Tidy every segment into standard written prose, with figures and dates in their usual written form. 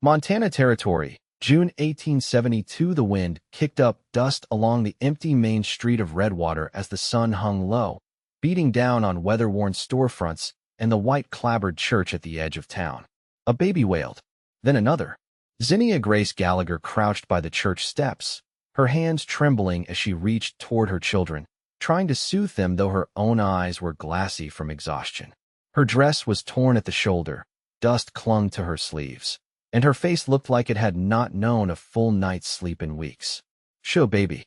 Montana Territory, June 1872. The wind kicked up dust along the empty main street of Redwater as the sun hung low, beating down on weather-worn storefronts and the white-clapboard church at the edge of town. A baby wailed. Then another. Zinnia Grace Gallagher crouched by the church steps, her hands trembling as she reached toward her children, trying to soothe them though her own eyes were glassy from exhaustion. Her dress was torn at the shoulder, dust clung to her sleeves, and her face looked like it had not known a full night's sleep in weeks. "Show, baby.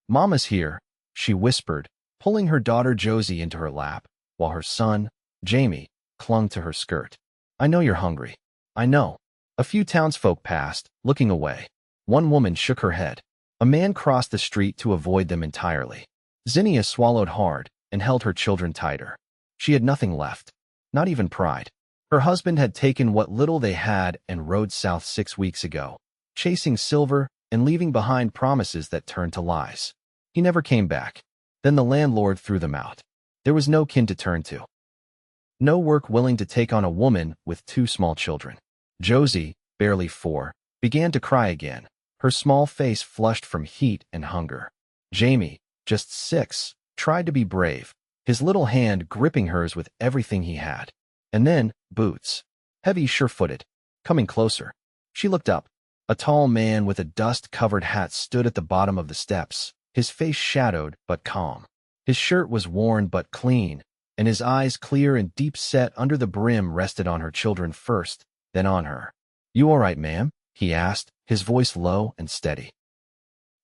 Mama's here," she whispered, pulling her daughter Josie into her lap, while her son, Jamie, clung to her skirt. "I know you're hungry. I know." A few townsfolk passed, looking away. One woman shook her head. A man crossed the street to avoid them entirely. Zinnia swallowed hard and held her children tighter. She had nothing left, not even pride. Her husband had taken what little they had and rode south 6 weeks ago, chasing silver and leaving behind promises that turned to lies. He never came back. Then the landlord threw them out. There was no kin to turn to. No work willing to take on a woman with 2 small children. Josie, barely 4, began to cry again, her small face flushed from heat and hunger. Jamie, just 6, tried to be brave, his little hand gripping hers with everything he had. And then, boots, heavy, sure-footed, coming closer. She looked up. A tall man with a dust-covered hat stood at the bottom of the steps, his face shadowed but calm. His shirt was worn but clean, and his eyes, clear and deep-set under the brim, rested on her children first, then on her. "You all right, ma'am?" he asked, his voice low and steady.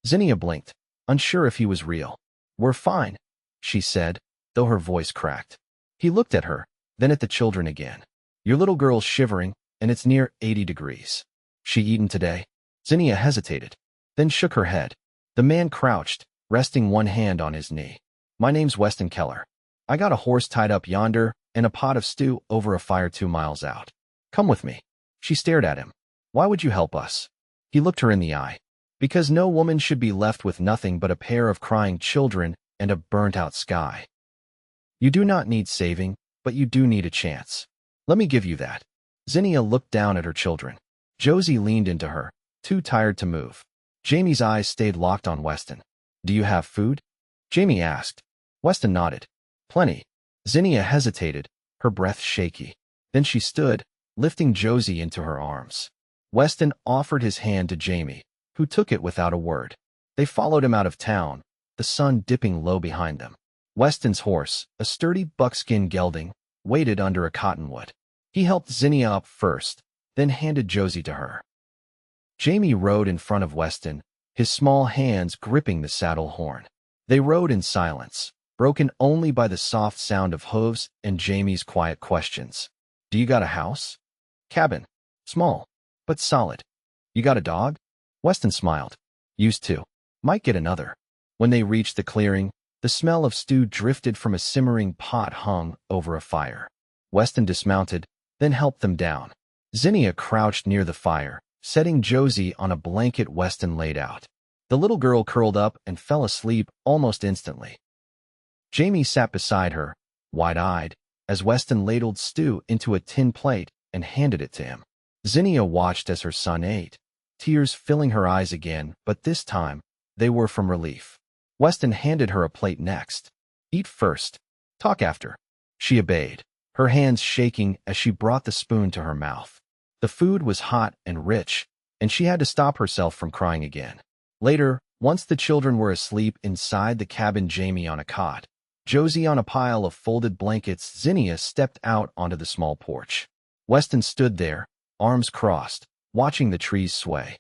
Zinnia blinked, unsure if he was real. "We're fine," she said, though her voice cracked. He looked at her, then at the children again. "Your little girl's shivering, and it's near 80 degrees. She eaten today?" Zinnia hesitated, then shook her head. The man crouched, resting one hand on his knee. "My name's Weston Keller. I got a horse tied up yonder and a pot of stew over a fire 2 miles out. Come with me." She stared at him. "Why would you help us?" He looked her in the eye. "Because no woman should be left with nothing but a pair of crying children and a burnt-out sky. You do not need saving, but you do need a chance. Let me give you that." Zinnia looked down at her children. Josie leaned into her, too tired to move. Jamie's eyes stayed locked on Weston. "Do you have food?" Jamie asked. Weston nodded. "Plenty." Zinnia hesitated, her breath shaky. Then she stood, lifting Josie into her arms. Weston offered his hand to Jamie, who took it without a word. They followed him out of town, the sun dipping low behind them. Weston's horse, a sturdy buckskin gelding, waited under a cottonwood. He helped Zinnia up first, then handed Josie to her. Jamie rode in front of Weston, his small hands gripping the saddle horn. They rode in silence, broken only by the soft sound of hooves and Jamie's quiet questions. "Do you got a house?" "Cabin. Small, but solid." "You got a dog?" Weston smiled. "Used to. Might get another." When they reached the clearing, the smell of stew drifted from a simmering pot hung over a fire. Weston dismounted, then helped them down. Zinnia crouched near the fire, setting Josie on a blanket Weston laid out. The little girl curled up and fell asleep almost instantly. Jamie sat beside her, wide-eyed, as Weston ladled stew into a tin plate and handed it to him. Zinnia watched as her son ate, tears filling her eyes again, but this time, they were from relief. Weston handed her a plate next. "Eat first. Talk after." She obeyed, her hands shaking as she brought the spoon to her mouth. The food was hot and rich, and she had to stop herself from crying again. Later, once the children were asleep inside the cabin, Jamie on a cot, Josie on a pile of folded blankets, Zinnia stepped out onto the small porch. Weston stood there, arms crossed, watching the trees sway.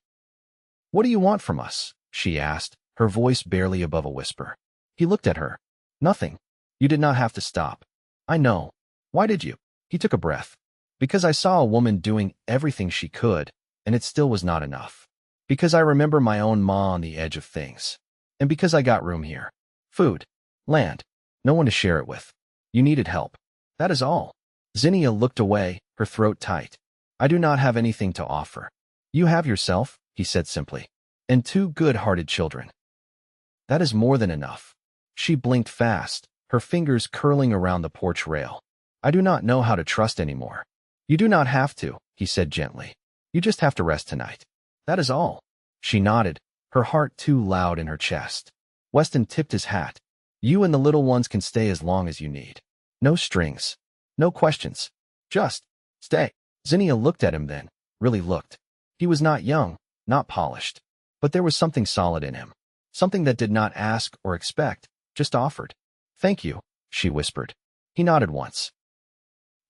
"What do you want from us?" she asked, her voice barely above a whisper. He looked at her. "Nothing. You did not have to stop." "I know. Why did you?" He took a breath. "Because I saw a woman doing everything she could, and it still was not enough. Because I remember my own ma on the edge of things. And because I got room here. Food. Land. No one to share it with. You needed help. That is all." Zinnia looked away, her throat tight. "I do not have anything to offer. You have yourself," he said simply, "and 2 good-hearted children. That is more than enough." She blinked fast, her fingers curling around the porch rail. "I do not know how to trust anymore." "You do not have to," he said gently. You just have to rest tonight. That is all. She nodded, her heart too loud in her chest. Weston tipped his hat. You and the little ones can stay as long as you need. No strings. No questions. Just stay. Zinnia looked at him then, really looked. He was not young, not polished. But there was something solid in him. Something that did not ask or expect, just offered. Thank you, she whispered. He nodded once.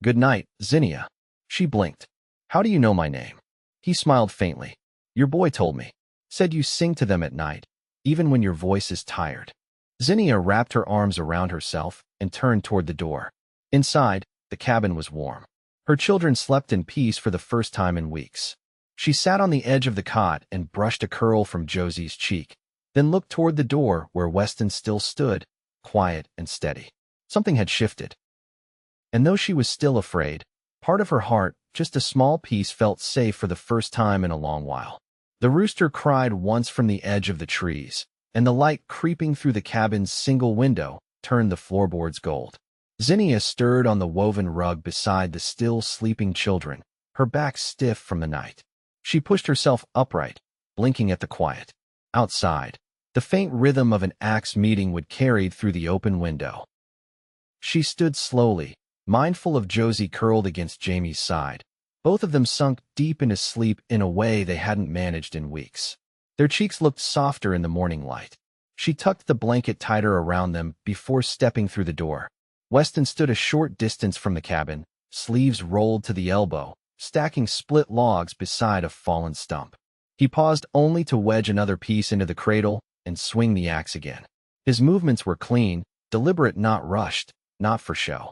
Good night, Zinnia. She blinked. How do you know my name? He smiled faintly. Your boy told me. Said you sing to them at night, even when your voice is tired. Zinnia wrapped her arms around herself and turned toward the door. Inside, the cabin was warm. Her children slept in peace for the first time in weeks. She sat on the edge of the cot and brushed a curl from Josie's cheek, then looked toward the door where Weston still stood, quiet and steady. Something had shifted. And though she was still afraid, part of her heart, just a small piece, felt safe for the first time in a long while. The rooster cried once from the edge of the trees, and the light creeping through the cabin's single window turned the floorboards gold. Zinnia stirred on the woven rug beside the still sleeping children, her back stiff from the night. She pushed herself upright, blinking at the quiet. Outside, the faint rhythm of an axe meeting would carry through the open window. She stood slowly, mindful of Josie curled against Jamie's side. Both of them sunk deep into sleep in a way they hadn't managed in weeks. Their cheeks looked softer in the morning light. She tucked the blanket tighter around them before stepping through the door. Weston stood a short distance from the cabin, sleeves rolled to the elbow, stacking split logs beside a fallen stump. He paused only to wedge another piece into the cradle and swing the axe again. His movements were clean, deliberate, not rushed, not for show.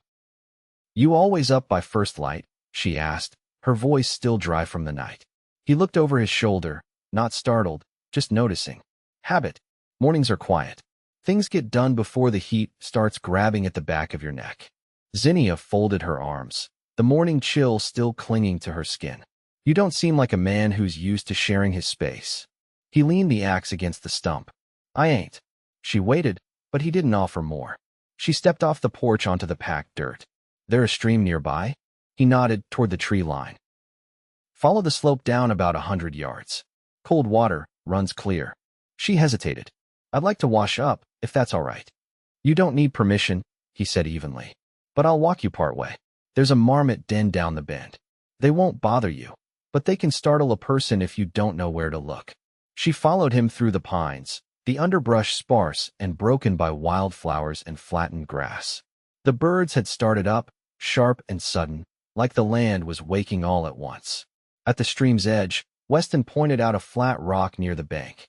You always up by first light? She asked, her voice still dry from the night. He looked over his shoulder, not startled, just noticing. Habit. Mornings are quiet. Things get done before the heat starts grabbing at the back of your neck. Zinnia folded her arms, the morning chill still clinging to her skin. You don't seem like a man who's used to sharing his space. He leaned the axe against the stump. I ain't. She waited, but he didn't offer more. She stepped off the porch onto the packed dirt. There a stream nearby? He nodded toward the tree line. Follow the slope down about 100 yards. Cold water, runs clear. She hesitated. I'd like to wash up, if that's all right. You don't need permission, he said evenly. But I'll walk you part way. There's a marmot den down the bend. They won't bother you, but they can startle a person if you don't know where to look. She followed him through the pines, the underbrush sparse and broken by wildflowers and flattened grass. The birds had started up, sharp and sudden, like the land was waking all at once. At the stream's edge, Weston pointed out a flat rock near the bank.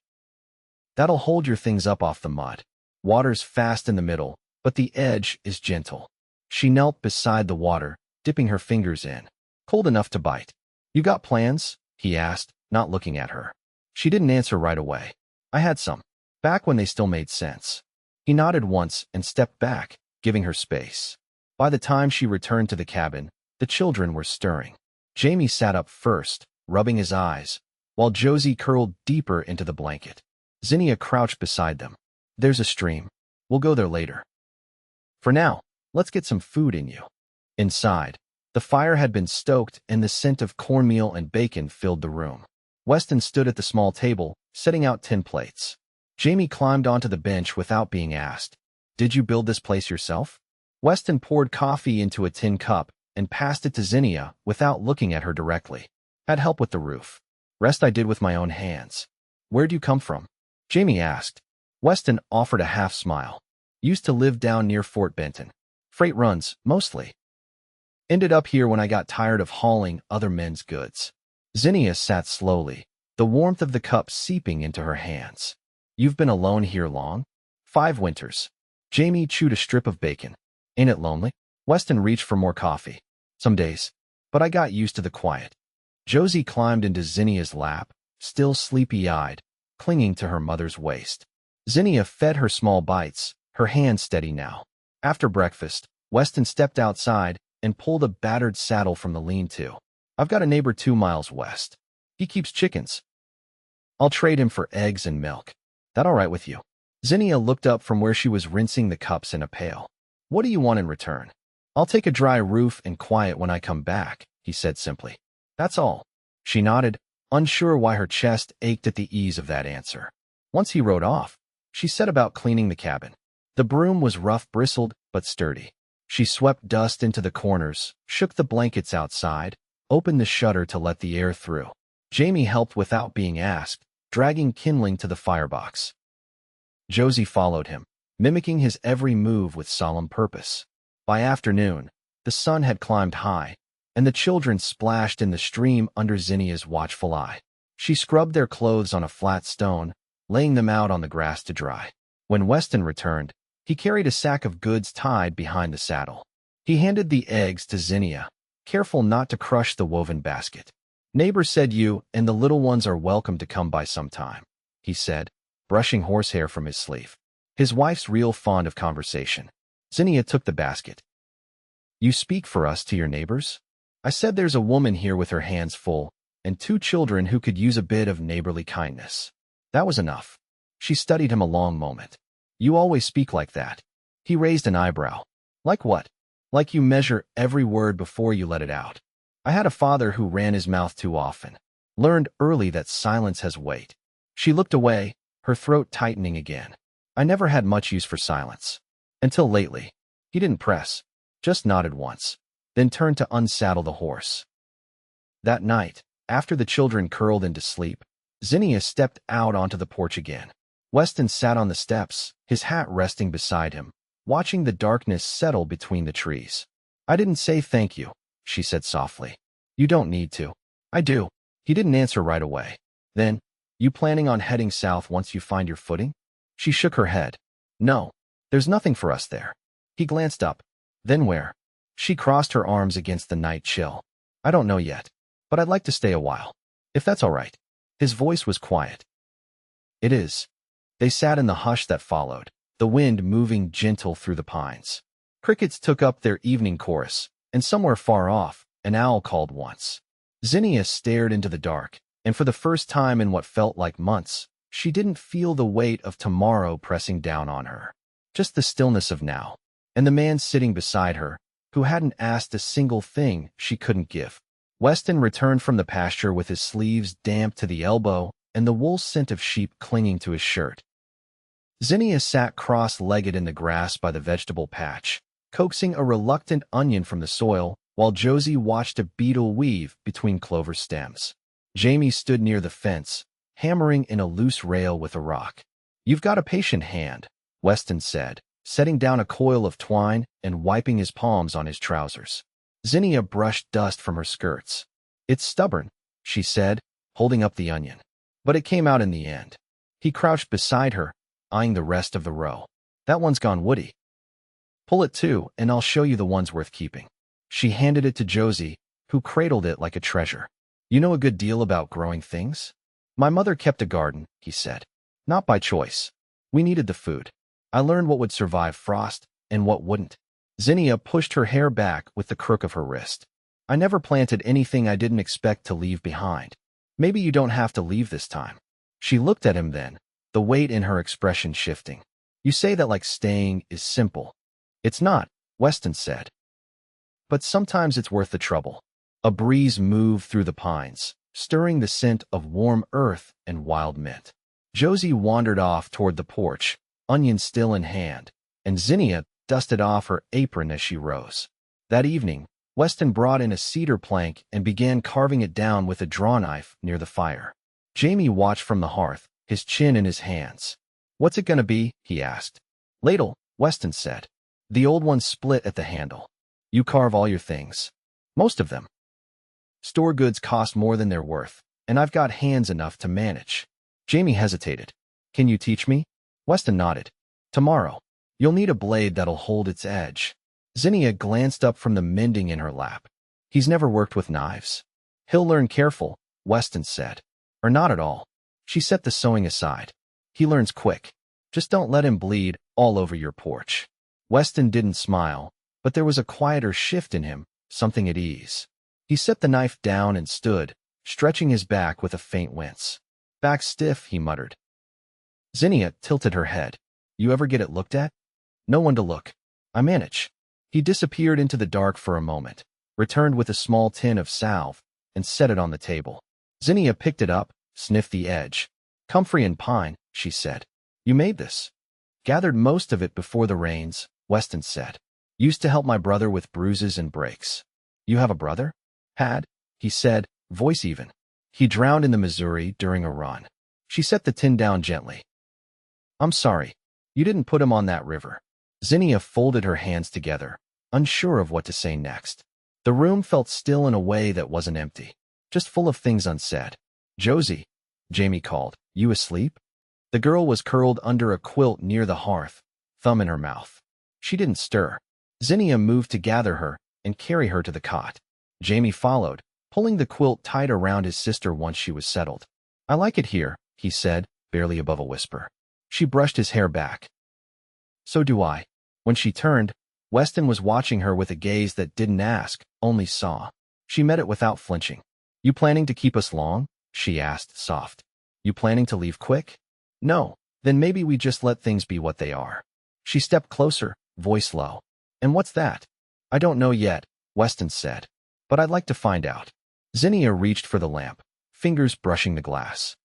That'll hold your things up off the mud. Water's fast in the middle, but the edge is gentle. She knelt beside the water, dipping her fingers in. Cold enough to bite. You got plans? He asked, not looking at her. She didn't answer right away. I had some. Back when they still made sense. He nodded once and stepped back, giving her space. By the time she returned to the cabin, the children were stirring. Jamie sat up first, rubbing his eyes, while Josie curled deeper into the blanket. Zinnia crouched beside them. There's a stream. We'll go there later. For now, let's get some food in you. Inside, the fire had been stoked and the scent of cornmeal and bacon filled the room. Weston stood at the small table, setting out tin plates. Jamie climbed onto the bench without being asked. Did you build this place yourself? Weston poured coffee into a tin cup and passed it to Zinnia without looking at her directly. Had help with the roof. Rest I did with my own hands. Where'd you come from? Jamie asked. Weston offered a half smile. Used to live down near Fort Benton. Freight runs, mostly. Ended up here when I got tired of hauling other men's goods. Zinnia sat slowly, the warmth of the cup seeping into her hands. You've been alone here long? 5 winters. Jamie chewed a strip of bacon. Ain't it lonely? Weston reached for more coffee. Some days. But I got used to the quiet. Josie climbed into Zinnia's lap, still sleepy-eyed, clinging to her mother's waist. Zinnia fed her small bites, her hand steady now. After breakfast, Weston stepped outside and pulled a battered saddle from the lean-to. I've got a neighbor 2 miles west. He keeps chickens. I'll trade him for eggs and milk. That all right with you? Zinnia looked up from where she was rinsing the cups in a pail. What do you want in return? I'll take a dry roof and quiet when I come back, he said simply. That's all. She nodded, unsure why her chest ached at the ease of that answer. Once he rode off, she set about cleaning the cabin. The broom was rough-bristled but sturdy. She swept dust into the corners, shook the blankets outside, opened the shutter to let the air through. Jamie helped without being asked, dragging kindling to the firebox. Josie followed him, mimicking his every move with solemn purpose. By afternoon, the sun had climbed high, and the children splashed in the stream under Zinnia's watchful eye. She scrubbed their clothes on a flat stone, laying them out on the grass to dry. When Weston returned, he carried a sack of goods tied behind the saddle. He handed the eggs to Zinnia, careful not to crush the woven basket. "Neighbor said you and the little ones are welcome to come by sometime," he said, brushing horsehair from his sleeve. His wife's real fond of conversation. Zinnia took the basket. "You speak for us to your neighbors? I said there's a woman here with her hands full, and 2 children who could use a bit of neighborly kindness." That was enough. She studied him a long moment. "You always speak like that." He raised an eyebrow. "Like what?" "Like you measure every word before you let it out. I had a father who ran his mouth too often. Learned early that silence has weight." She looked away, her throat tightening again. "I never had much use for silence. Until lately." He didn't press, just nodded once, then turned to unsaddle the horse. That night, after the children curled into sleep, Zinnia stepped out onto the porch again. Weston sat on the steps, his hat resting beside him, watching the darkness settle between the trees. "I didn't say thank you," she said softly. "You don't need to." "I do." He didn't answer right away. "Then, you planning on heading south once you find your footing?" She shook her head. "No, there's nothing for us there." He glanced up. "Then where?" She crossed her arms against the night chill. "I don't know yet, but I'd like to stay a while, if that's all right." His voice was quiet. "It is." They sat in the hush that followed, the wind moving gentle through the pines. Crickets took up their evening chorus, and somewhere far off, an owl called once. Zinnia stared into the dark, and for the first time in what felt like months, she didn't feel the weight of tomorrow pressing down on her. Just the stillness of now, and the man sitting beside her, who hadn't asked a single thing she couldn't give. Weston returned from the pasture with his sleeves damp to the elbow and the wool scent of sheep clinging to his shirt. Zinnia sat cross-legged in the grass by the vegetable patch, coaxing a reluctant onion from the soil, while Josie watched a beetle weave between clover stems. Jamie stood near the fence, hammering in a loose rail with a rock. "You've got a patient hand," Weston said, setting down a coil of twine and wiping his palms on his trousers. Zinnia brushed dust from her skirts. "It's stubborn," she said, holding up the onion. "But it came out in the end." He crouched beside her, eyeing the rest of the row. "That one's gone woody. Pull it too, and I'll show you the ones worth keeping." She handed it to Josie, who cradled it like a treasure. "You know a good deal about growing things?" "My mother kept a garden," he said. "Not by choice. We needed the food. I learned what would survive frost and what wouldn't." Zinnia pushed her hair back with the crook of her wrist. "I never planted anything I didn't expect to leave behind. Maybe you don't have to leave this time." She looked at him then, the weight in her expression shifting. "You say that like staying is simple." "It's not," Weston said. "But sometimes it's worth the trouble." A breeze moved through the pines, stirring the scent of warm earth and wild mint. Josie wandered off toward the porch, onion still in hand, and Zinnia dusted off her apron as she rose. That evening, Weston brought in a cedar plank and began carving it down with a draw knife near the fire. Jamie watched from the hearth, his chin in his hands. "What's it gonna be?" he asked. "Ladle," Weston said. "The old one's split at the handle. You carve all your things." "Most of them. Store goods cost more than they're worth, and I've got hands enough to manage." Jamie hesitated. "Can you teach me?" Weston nodded. "Tomorrow. You'll need a blade that'll hold its edge." Zinnia glanced up from the mending in her lap. "He's never worked with knives." "He'll learn careful," Weston said. "Or not at all." She set the sewing aside. "He learns quick. Just don't let him bleed all over your porch." Weston didn't smile, but there was a quieter shift in him, something at ease. He set the knife down and stood, stretching his back with a faint wince. "Back stiff," he muttered. Zinnia tilted her head. "You ever get it looked at?" "No one to look. I manage." He disappeared into the dark for a moment, returned with a small tin of salve, and set it on the table. Zinnia picked it up, sniffed the edge. Comfrey and pine, she said. You made this. Gathered most of it before the rains, Weston said. Used to help my brother with bruises and breaks. You have a brother? Had, he said, voice even. He drowned in the Missouri during a run. She set the tin down gently. I'm sorry. You didn't put him on that river. Zinnia folded her hands together, unsure of what to say next. The room felt still in a way that wasn't empty, just full of things unsaid. Josie, Jamie called, you asleep? The girl was curled under a quilt near the hearth, thumb in her mouth. She didn't stir. Zinnia moved to gather her and carry her to the cot. Jamie followed, pulling the quilt tight around his sister once she was settled. I like it here, he said, barely above a whisper. She brushed his hair back. So do I. When she turned, Weston was watching her with a gaze that didn't ask, only saw. She met it without flinching. You planning to keep us long? She asked, soft. You planning to leave quick? No. Then maybe we just let things be what they are. She stepped closer, voice low. And what's that? I don't know yet, Weston said. But I'd like to find out. Zinnia reached for the lamp, fingers brushing the glass.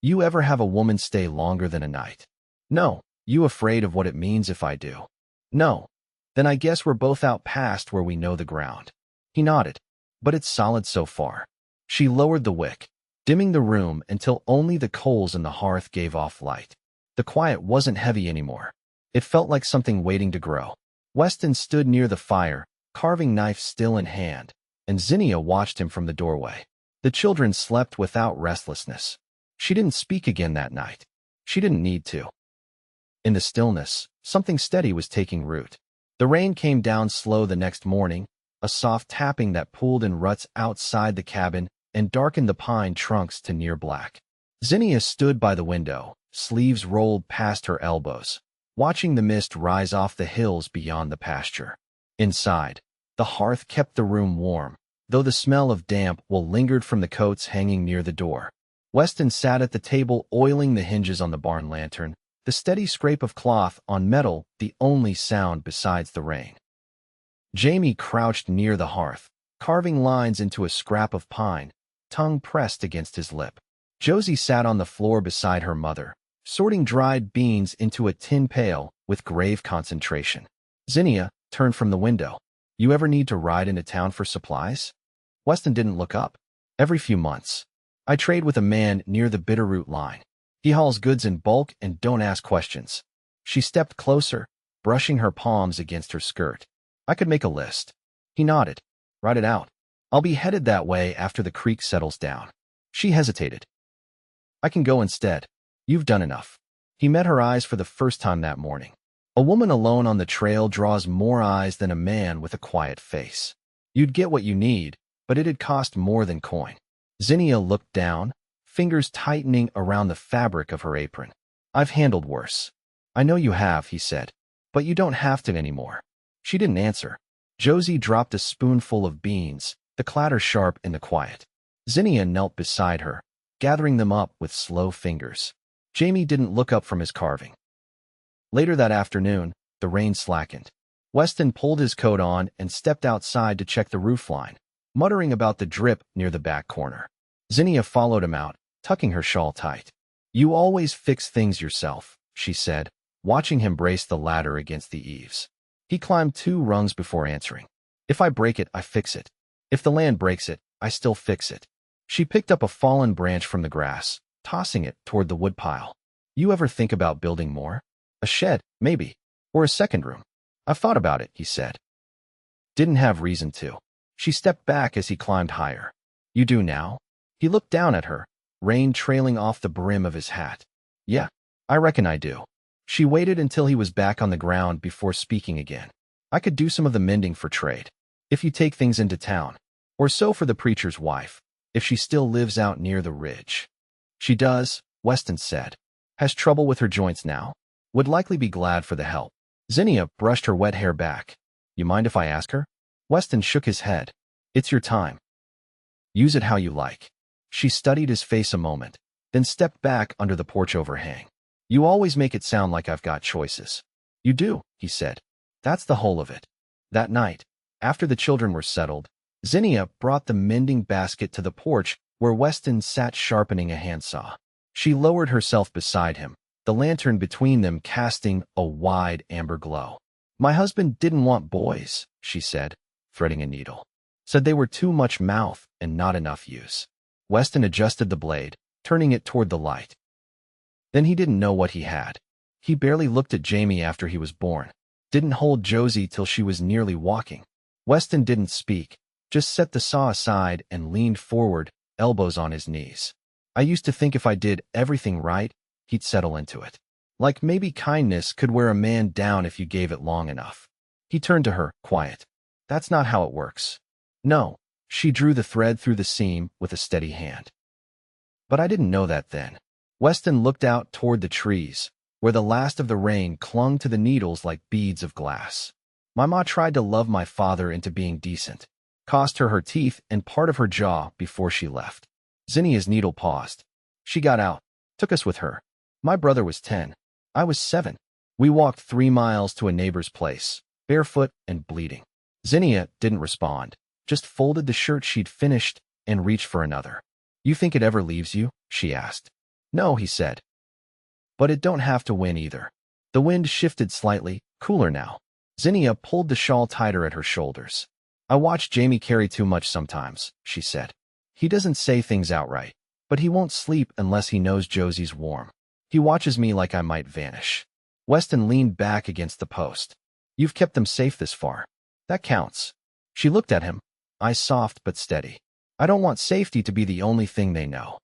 You ever have a woman stay longer than a night? No. You afraid of what it means if I do? No. Then I guess we're both out past where we know the ground. He nodded. But it's solid so far. She lowered the wick, dimming the room until only the coals in the hearth gave off light. The quiet wasn't heavy anymore. It felt like something waiting to grow. Weston stood near the fire, carving knife still in hand, and Zinnia watched him from the doorway. The children slept without restlessness. She didn't speak again that night. She didn't need to. In the stillness, something steady was taking root. The rain came down slow the next morning, a soft tapping that pooled in ruts outside the cabin and darkened the pine trunks to near black. Zinnia stood by the window, sleeves rolled past her elbows, watching the mist rise off the hills beyond the pasture. Inside, the hearth kept the room warm, though the smell of damp wool lingered from the coats hanging near the door. Weston sat at the table oiling the hinges on the barn lantern, the steady scrape of cloth on metal the only sound besides the rain. Jamie crouched near the hearth, carving lines into a scrap of pine, tongue pressed against his lip. Josie sat on the floor beside her mother, sorting dried beans into a tin pail with grave concentration. Zinnia turned from the window. You ever need to ride into town for supplies? Weston didn't look up. Every few months. I trade with a man near the Bitterroot line. He hauls goods in bulk and don't ask questions. She stepped closer, brushing her palms against her skirt. I could make a list. He nodded. Write it out. I'll be headed that way after the creek settles down. She hesitated. I can go instead. You've done enough. He met her eyes for the first time that morning. A woman alone on the trail draws more eyes than a man with a quiet face. You'd get what you need, but it'd cost more than coin. Zinnia looked down, fingers tightening around the fabric of her apron. I've handled worse. I know you have, he said, but you don't have to anymore. She didn't answer. Josie dropped a spoonful of beans, the clatter sharp in the quiet. Zinnia knelt beside her, gathering them up with slow fingers. Jamie didn't look up from his carving. Later that afternoon, the rain slackened. Weston pulled his coat on and stepped outside to check the roofline, muttering about the drip near the back corner. Zinnia followed him out, tucking her shawl tight. You always fix things yourself, she said, watching him brace the ladder against the eaves. He climbed 2 rungs before answering. If I break it, I fix it. If the land breaks it, I still fix it. She picked up a fallen branch from the grass, tossing it toward the woodpile. You ever think about building more? A shed, maybe. Or a second room. I've thought about it, he said. Didn't have reason to. She stepped back as he climbed higher. You do now? He looked down at her, rain trailing off the brim of his hat. Yeah, I reckon I do. She waited until he was back on the ground before speaking again. I could do some of the mending for trade. If you take things into town. Or so for the preacher's wife, if she still lives out near the ridge. She does, Weston said. Has trouble with her joints now. Would likely be glad for the help. Zinnia brushed her wet hair back. You mind if I ask her? Weston shook his head. It's your time. Use it how you like. She studied his face a moment, then stepped back under the porch overhang. You always make it sound like I've got choices. You do, he said. That's the whole of it. That night, after the children were settled, Zinnia brought the mending basket to the porch where Weston sat sharpening a handsaw. She lowered herself beside him, the lantern between them casting a wide amber glow. "My husband didn't want boys," she said, threading a needle. "Said they were too much mouth and not enough use." Weston adjusted the blade, turning it toward the light. Then he didn't know what he had. He barely looked at Jamie after he was born. Didn't hold Josie till she was nearly walking. Weston didn't speak, just set the saw aside and leaned forward, elbows on his knees. "I used to think if I did everything right, he'd settle into it. Like maybe kindness could wear a man down if you gave it long enough." He turned to her, quiet. "That's not how it works." "No." She drew the thread through the seam with a steady hand. "But I didn't know that then." Weston looked out toward the trees, where the last of the rain clung to the needles like beads of glass. "My ma tried to love my father into being decent. Cost her her teeth and part of her jaw before she left." Zinnia's needle paused. "She got out, took us with her. My brother was 10. I was 7. We walked 3 miles to a neighbor's place, barefoot and bleeding." Zinnia didn't respond, just folded the shirt she'd finished and reached for another. "You think it ever leaves you?" she asked. "No," he said. "But it don't have to win either." The wind shifted slightly, cooler now. Zinnia pulled the shawl tighter at her shoulders. "I watch Jamie carry too much sometimes," she said. "He doesn't say things outright, but he won't sleep unless he knows Josie's warm. He watches me like I might vanish." Weston leaned back against the post. "You've kept them safe this far. That counts." She looked at him, eyes soft but steady. "I don't want safety to be the only thing they know."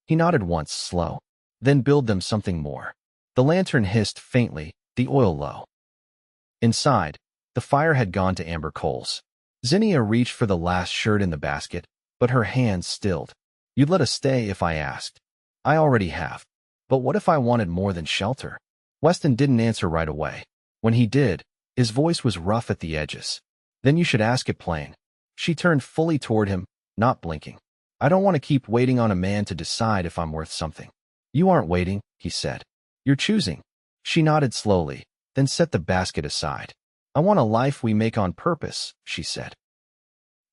He nodded once, slow. "Then build them something more." The lantern hissed faintly, the oil low. Inside, the fire had gone to amber coals. Zinnia reached for the last shirt in the basket, but her hands stilled. "You'd let us stay if I asked." "I already have. But what if I wanted more than shelter?" Weston didn't answer right away. When he did, his voice was rough at the edges. "Then you should ask it plain." She turned fully toward him, not blinking. "I don't want to keep waiting on a man to decide if I'm worth something." "You aren't waiting," he said. "You're choosing." She nodded slowly, then set the basket aside. "I want a life we make on purpose," she said.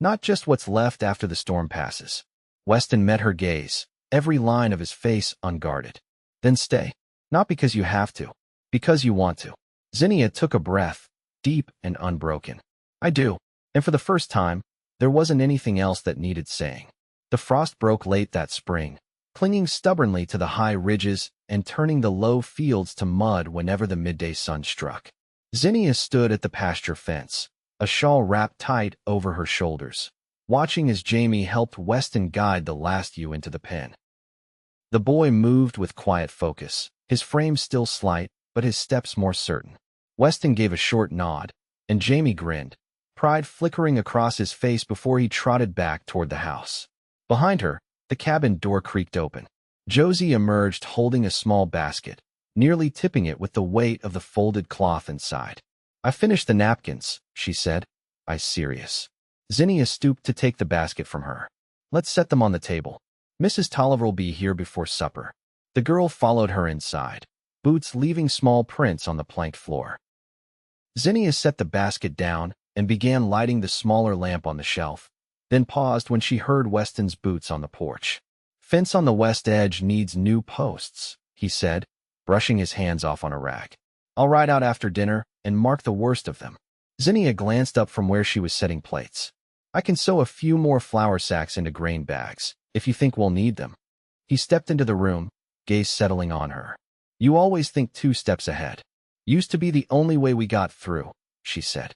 "Not just what's left after the storm passes." Weston met her gaze, every line of his face unguarded. "Then stay. Not because you have to, because you want to." Zinnia took a breath, deep and unbroken. "I do." And for the first time, there wasn't anything else that needed saying. The frost broke late that spring, clinging stubbornly to the high ridges and turning the low fields to mud whenever the midday sun struck. Zinnia stood at the pasture fence, a shawl wrapped tight over her shoulders, watching as Jamie helped Weston guide the last ewe into the pen. The boy moved with quiet focus, his frame still slight, but his steps more certain. Weston gave a short nod, and Jamie grinned, pride flickering across his face before he trotted back toward the house. Behind her, the cabin door creaked open. Josie emerged holding a small basket, nearly tipping it with the weight of the folded cloth inside. "I finished the napkins," she said. "I's serious." Zinnia stooped to take the basket from her. "Let's set them on the table. Mrs. Tolliver'll be here before supper." The girl followed her inside, boots leaving small prints on the planked floor. Zinnia set the basket down and began lighting the smaller lamp on the shelf, then paused when she heard Weston's boots on the porch. "Fence on the west edge needs new posts," he said, brushing his hands off on a rag. "I'll ride out after dinner and mark the worst of them." Zinnia glanced up from where she was setting plates. "I can sew a few more flour sacks into grain bags, if you think we'll need them." He stepped into the room, gaze settling on her. "You always think 2 steps ahead. Used to be the only way we got through," she said.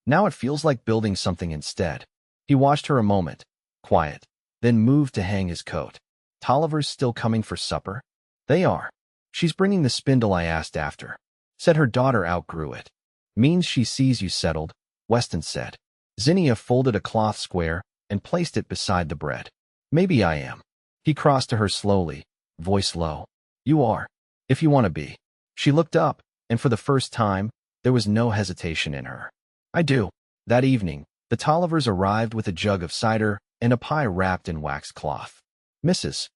"Now it feels like building something instead." He watched her a moment, quiet, then moved to hang his coat. "Tolliver's still coming for supper?" "They are." "She's bringing the spindle I asked after. Said her daughter outgrew it." "Means she sees you settled," Weston said. Zinnia folded a cloth square and placed it beside the bread. "Maybe I am." He crossed to her slowly, voice low. "You are, if you want to be." She looked up, and for the first time, there was no hesitation in her. "I do." That evening, the Tollivers arrived with a jug of cider and a pie wrapped in waxed cloth. Mrs.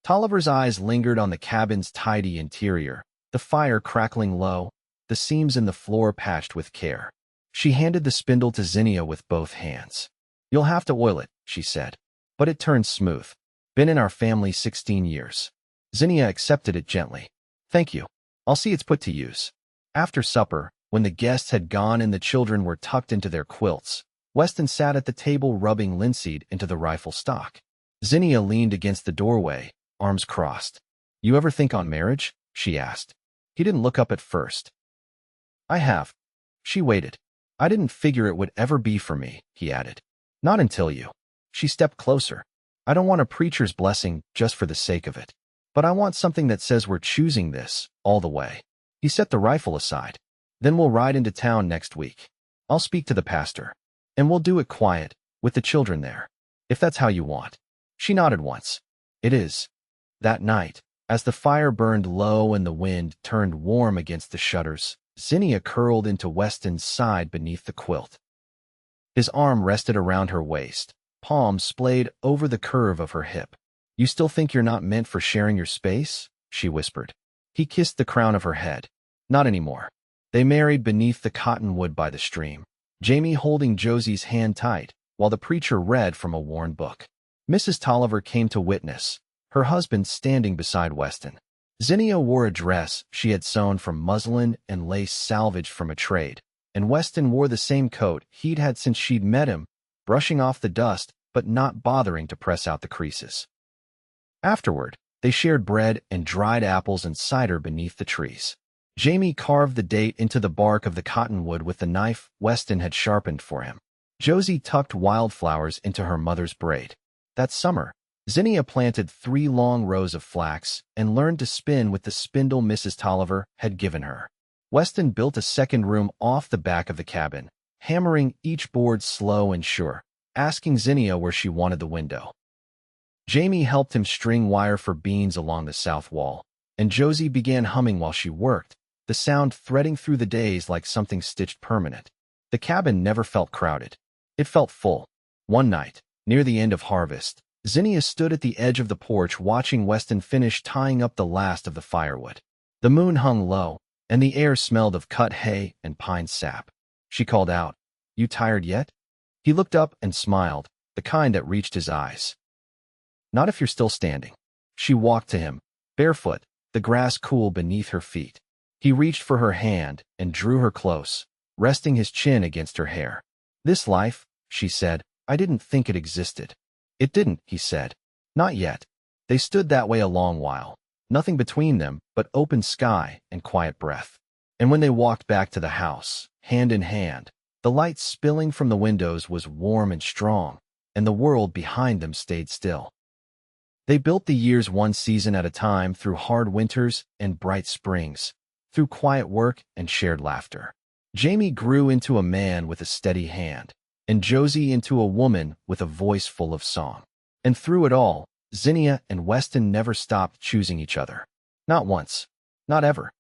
Tolliver's eyes lingered on the cabin's tidy interior, the fire crackling low, the seams in the floor patched with care. She handed the spindle to Zinnia with both hands. "You'll have to oil it," she said. but it turned smooth. Been in our family 16 years. Zinnia accepted it gently. Thank you. I'll see it's put to use. After supper, when the guests had gone and the children were tucked into their quilts, Weston sat at the table rubbing linseed into the rifle stock. Zinnia leaned against the doorway, arms crossed. You ever think on marriage? She asked. He didn't look up at first. I have. She waited. I didn't figure it would ever be for me, he added. Not until you. She stepped closer. I don't want a preacher's blessing just for the sake of it. But I want something that says we're choosing this, all the way. He set the rifle aside. Then we'll ride into town next week. I'll speak to the pastor. And we'll do it quiet, with the children there. If that's how you want. She nodded once. It is. That night, as the fire burned low and the wind turned warm against the shutters, Zinnia curled into Weston's side beneath the quilt. His arm rested around her waist, palms splayed over the curve of her hip. You still think you're not meant for sharing your space? She whispered. He kissed the crown of her head. Not anymore. They married beneath the cottonwood by the stream, Jamie holding Josie's hand tight, while the preacher read from a worn book. Mrs. Tolliver came to witness, her husband standing beside Weston. Zinnia wore a dress she had sewn from muslin and lace salvaged from a trade, and Weston wore the same coat he'd had since she'd met him, brushing off the dust but not bothering to press out the creases. Afterward, they shared bread and dried apples and cider beneath the trees. Jamie carved the date into the bark of the cottonwood with the knife Weston had sharpened for him. Josie tucked wildflowers into her mother's braid. That summer, Zinnia planted 3 long rows of flax and learned to spin with the spindle Mrs. Tolliver had given her. Weston built a second room off the back of the cabin, hammering each board slow and sure, asking Zinnia where she wanted the window. Jamie helped him string wire for beams along the south wall, and Josie began humming while she worked, the sound threading through the days like something stitched permanent. The cabin never felt crowded. It felt full. One night, near the end of harvest, Zinnia stood at the edge of the porch watching Weston finish tying up the last of the firewood. The moon hung low, and the air smelled of cut hay and pine sap. She called out, "You tired yet?" He looked up and smiled, the kind that reached his eyes. "Not if you're still standing." She walked to him, barefoot, the grass cool beneath her feet. He reached for her hand and drew her close, resting his chin against her hair. "This life," she said, "I didn't think it existed." "It didn't," he said. "Not yet." They stood that way a long while, nothing between them but open sky and quiet breath. And when they walked back to the house, hand in hand, the light spilling from the windows was warm and strong, and the world behind them stayed still. They built the years one season at a time through hard winters and bright springs, through quiet work and shared laughter. Jamie grew into a man with a steady hand, and Josie into a woman with a voice full of song. And through it all, Zinnia and Weston never stopped choosing each other. Not once. Not ever.